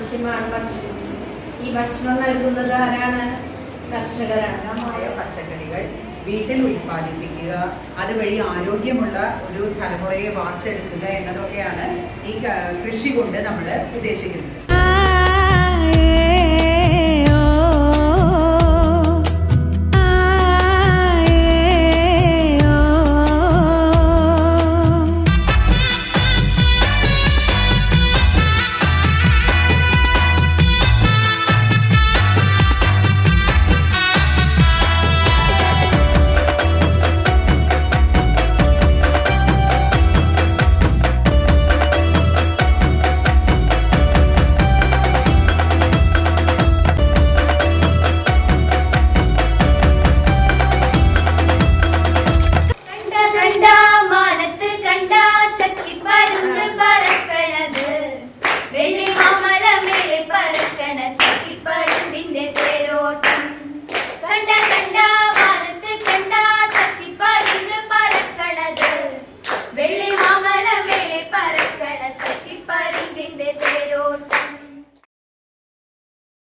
ആവശ്യമാണ് ഭക്ഷണം. ഈ ഭക്ഷണം നൽകുന്നത് ആരാണ്? കർഷകരാണ്. പച്ചക്കറികൾ വീട്ടിൽ ഉൽപ്പാദിപ്പിക്കുക, അതുവഴി ആരോഗ്യമുള്ള ഒരു തലമുറയെ വാർത്തെടുക്കുക എന്നതൊക്കെയാണ് ഈ കൃഷി കൊണ്ട് നമ്മൾ ഉദ്ദേശിക്കുന്നത്. മാനത്ത് കണ്ട ചക്കി പരുന്ന് പറ